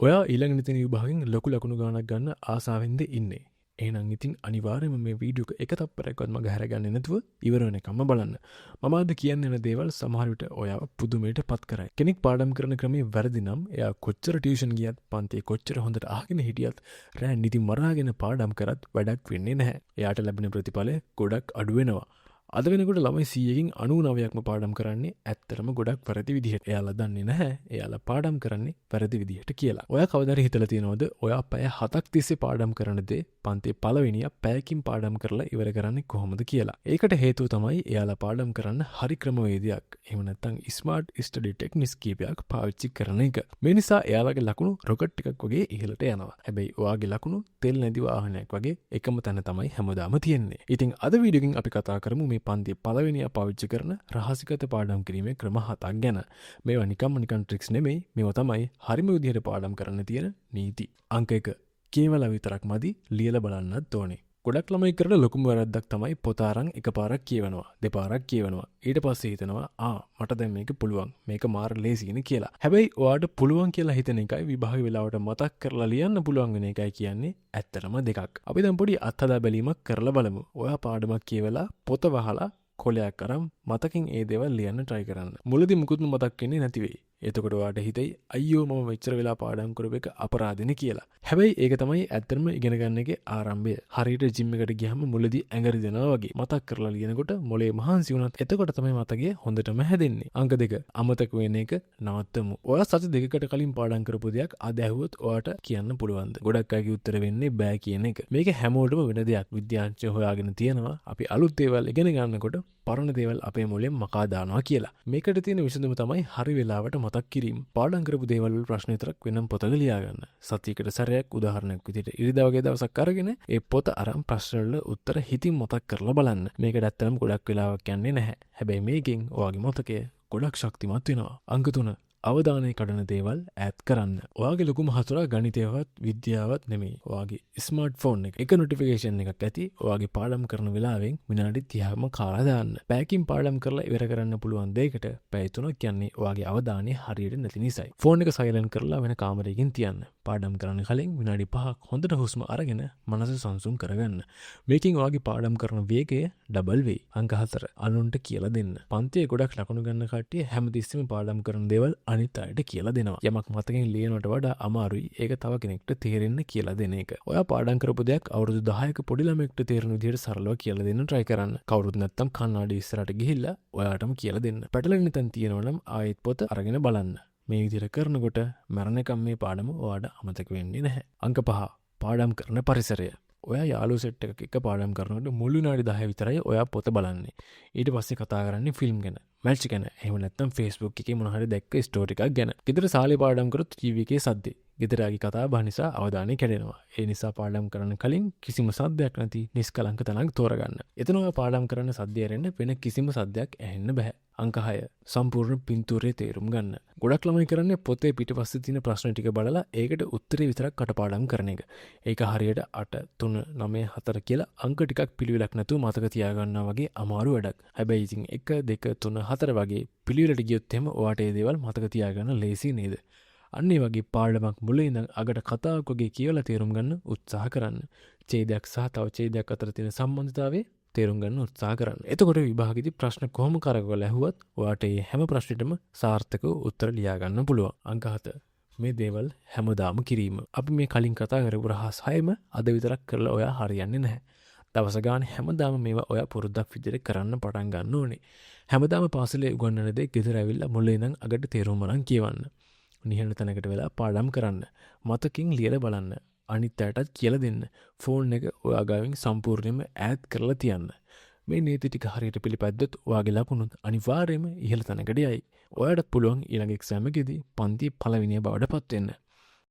ඔයා ඊළඟ නිතින විභාගෙන් ලොකු ලකුණු ගානක් ගන්න ආසාවෙන්ද ඉන්නේ. එහෙනම් ඉතින් අනිවාර්යයෙන්ම මේ වීඩියෝ එක තප්පරයක්වත් මග හැරගන්නේ නැතුව ඉවර වෙනකම්ම බලන්න. මම අද කියන්න යන දේවල් සමහර විට ඔයාව පුදුමයට පත් කරයි. කෙනෙක් පාඩම් කරන ක්‍රමේ වැරදි නම් එයා කොච්චර ටියුෂන් ගියත් පන්තියේ කොච්චර හොඳට අහගෙන හිටියත් රෑ නිදි මරාගෙන පාඩම් කරත් වැඩක් වෙන්නේ නැහැ. එයාට ලැබෙන ප්‍රතිඵලය ගොඩක් අඩු වෙනවා. අද වෙනකොට ළමයි 100කින් 99%ක්ම පාඩම් කරන්නේ ඇත්තටම ගොඩක් වැරදි විදිහට. එයාලා දන්නේ නැහැ එයාලා පාඩම් කරන්නේ වැරදි විදිහට කියලා. ඔයා කවදාද හිතලා තියෙනවද ඔයා පැය 7ක් තිස්සේ පාඩම් කරන දේ පන්තියේ පළවෙනියා පැයකින් පාඩම් කරලා ඉවර කරන්නේ කොහොමද කියලා. ඒකට හේතුව තමයි එයාලා පාඩම් කරන්න හරි ක්‍රමවේදයක්. එහෙම නැත්නම් ස්මාර්ට් ස්ටඩි ටෙක්නික්ස් කීපයක් පාවිච්චි කරන එක. මේ නිසා එයාලගේ ලකුණු රොකට් ටිකක් වගේ ඉහළට යනවා. හැබැයි ඔයාගේ ලකුණු තෙල් නැති වාහනයක් වගේ එකම තැන තමයි හැමදාම තියෙන්නේ. ඉතින් අද වීඩියෝකින් අපි කතා කරමු මේ පන්තියේ පළවෙනියා පාවිච්චි කරන රහසිගත පාඩම් කිරීමේ ක්‍රම 7ක් ගැන. මේවා නිකන් ට්‍රික්ස් නෙමෙයි. මේවා තමයි හරිම විදිහට පාඩම් කරන්න තියෙන නීති. අංක 1. කියවලා විතරක් මදි ලියලා බලන්නත් ඕනේ. ගොඩක් ළමයි කරන ලොකුම වැරද්දක් තමයි පොත අරන් එකපාරක් කියවනවා, දෙපාරක් කියවනවා. ඊට පස්සේ හිතනවා මට දැන් මේක පුළුවන්. මේක මාර ලේසියිනේ කියලා. හැබැයි ඔයාට පුළුවන් කියලා හිතන එකයි විභාග වෙලාවට මතක් කරලා ලියන්න පුළුවන් වෙන එකයි කියන්නේ ඇත්තටම දෙකක්. අපි දැන් පොඩි අත්හදා බැලීමක් කරලා බලමු. ඔයා පාඩමක් කියවලා පොත වහලා කොලයක් අරන් මතකින් ඒ දේවල් ලියන්න try කරන්න. මුලදී මුකුත්ම මතක් වෙන්නේ නැති වෙයි. එතකොට ඔයාට හිතෙයි අයියෝ මම මෙච්චර වෙලා පාඩම් කරපු එක අපරාධනේ කියලා. හැබැයි ඒක තමයි ඇත්තටම ඉගෙන ගන්න එකේ ආරම්භය. හරියට ජිම් එකට ගියහම මුලදී ඇඟරි දෙනවා වගේ. මතක් කරලා ලියනකොට මොලේ මහන්සි වුණත් එතකොට තමයි මතකයේ හොඳටම හැදෙන්නේ. අංක 2. අමතක වෙන එක නවත්තමු. ඔයා සති දෙකකට කලින් පාඩම් කරපු දෙයක් අද ඇහුවොත් ඔයාට කියන්න පුළුවන්ද? ගොඩක් අයගේ උත්තර වෙන්නේ බෑ කියන එක. මේක හැමෝටම වෙන දෙයක්. විද්‍යාඥයෝ හොයාගෙන තියෙනවා. අපි අලුත් දේවල් ඉගෙන ගන්නකොට පරණ දේවල් අපේ මොලෙන් මකා දානවා කියලා. මේකට තියෙන විසඳුම තමයි හරි වෙලාවට මතක් කිරීම. පාඩම් කරපු දේවල් වල ප්‍රශ්න විතරක් වෙනම් පොතක ලියා ගන්න. සතියකට සැරයක් උදාහරණයක් විදිහට ඉරිදා වගේ දවසක් අරගෙන ඒ පොත අරන් ප්‍රශ්න වල උත්තර හිතින් මතක් කරලා බලන්න. මේකට ඇත්තටම ගොඩක් වෙලාවක් යන්නේ නැහැ. හැබැයි මේකෙන් ඔයාගේ මතකය ගොඩක් ශක්තිමත් වෙනවා. අංක 3. අවධානය කඩන දේවල් ඈත් කරන්න. ඔයාගේ ලොකුම හතුරා ගණිතයවත් විද්‍යාවත් නෙමෙයි. ඔයාගේ ස්මාර්ට් ෆෝන් එක. එක නොටිෆිකේෂන් එකක් ඇති ඔයාගේ පාඩම් කරන වෙලාවෙන් විනාඩි 30ක්ම කාලා දාන්න. පැයකින් පාඩම් කරලා ඉවර කරන්න පුළුවන් දෙයකට පැය 3ක් කියන්නේ ඔයාගේ අවධානය හරියට නැති නිසායි. ෆෝන් එක සයිලන්ට් කරලා වෙන කාමරයකින් තියන්න. පාඩම් කරන්න කලින් විනාඩි 5ක් හොඳට හුස්ම අරගෙන මනස සංසුන් කරගන්න. මේකෙන් ඔයාගේ පාඩම් කරන වේගය ඩබල් වෙයි. අංක 4. අනුන්ට කියලා දෙන්න. පන්තියේ ගොඩක් ලකුණු ගන්න කට්ටිය හැමතිස්සෙම පාඩම් කරන දේවල් අනිත් අයට කියලා දෙනවා. යමක් මතකෙන් ලියනවට වඩා අමාරුයි ඒක තව කෙනෙක්ට තේරෙන්න කියලා දෙන එක. ඔයා පාඩම් කරපු දෙයක් අවුරුදු 10ක පොඩි ළමයෙක්ට තේරෙන විදිහට සරලව කියලා දෙන්න try කරන්න. කවුරුත් නැත්තම් කන්නාඩි ඉස්සරහට ගිහිල්ලා ඔයාටම කියලා දෙන්න. පැටලෙන්න තැන් තියෙනවා නම් ආයෙත් පොත අරගෙන බලන්න. මේ විදිහට කරනකොට මරණකම් මේ පාඩම ඔයාට අමතක වෙන්නේ නැහැ. අංක 5. පාඩම් කරන පරිසරය. ඔයා යාළුවෝ සෙට් එකක එක පාඩම් කරනකොට මුළු විනාඩි 10 විතරයි ඔයා පොත බලන්නේ. ඊට පස්සේ කතා කරන්නේ ෆිල්ම් ගැන, මැච් ගැන, එහෙම නැත්නම් Facebook එකේ මොන හරි දැක්ක ස්ටෝරි එකක් ගැන. ගෙදර සාලේ පාඩම් කරොත් ටීවී එකේ සද්දේ. ගෙදරාගේ කතා බහ නිසා අවධානය කැඩෙනවා. ඒ නිසා පාඩම් කරන්න කලින් කිසිම සද්දයක් නැති නිස්කලංක තැනක් තෝරගන්න. එතන ඔයා පාඩම් කරන සද්දය ඇරෙන්න වෙන කිසිම සද්දයක් ඇහෙන්න බෑ. අංක 6. සම්පූර්ණ පින්තූරයේ තේරුම් ගන්න. ගොඩක් ළමයි කරන්නේ පොතේ පිටපස්සේ තියෙන ප්‍රශ්න ටික බලලා ඒකට උත්තරේ විතරක් කටපාඩම් කරන එක. ඒක හරියට 8 3 9 4 කියලා අංක ටිකක් පිළිවෙලක් නැතුව මතක තියාගන්නවා වගේ අමාරු වැඩක්. හැබැයි ඉතින් 1 2 3 4 වගේ පිළිවෙලට ගියොත් එහෙම ඔයාට මේ දේවල් මතක තියාගන්න ලේසි නේද? අන්න ඒ වගේ පාඩමක් මුලින් ඉඳන් අගට කතාවක් වගේ කියවලා තේරුම් ගන්න උත්සාහ කරන්න. ඡේදයක් සහ තව ඡේදයක් අතර තියෙන සම්බන්ධතාවය තේරුම් ගන්න උත්සාහ කරන්න. එතකොට විභාගෙදී ප්‍රශ්න කොහොම කරකවල ඇහුවත් ඔයාට මේ හැම ප්‍රශ්නෙටම සාර්ථකව උත්තර ලියා ගන්න පුළුවන්. අංක 7. මේ දේවල් හැමදාම කිරීම. අපි මේ කලින් කතා කරපු රහස් 6ම අද විතරක් කරලා ඔයා හරියන්නේ නැහැ. දවස ගානේ හැමදාම මේවා ඔයා පුරුද්දක් විදිහට කරන්න පටන් ගන්න ඕනේ. හැමදාම පාසලේ උගන්වන දේ ගෙදර ඇවිල්ලා මුලින් ඉඳන් අගට තේරුම් අරන් කියවන්න. නිහඬ තැනකට වෙලා පාඩම් කරන්න. මතකින් ලියලා බලන්න. අනිත් අයටත් කියලා දෙන්න. ෆෝන් එක ඔයා ගාවින් සම්පූර්ණයෙන්ම ඈත් කරලා තියන්න. මේ නීති ටික හරියට පිළිපැද්දොත් ඔයාගේ ලකුණුත් අනිවාර්යයෙන්ම ඉහළ තැනකට යයි. ඔයාටත් පුළුවන් ඊළඟ එක්සෑම් එකේදී පන්තියේ පළවෙනිය බවට පත් වෙන්න.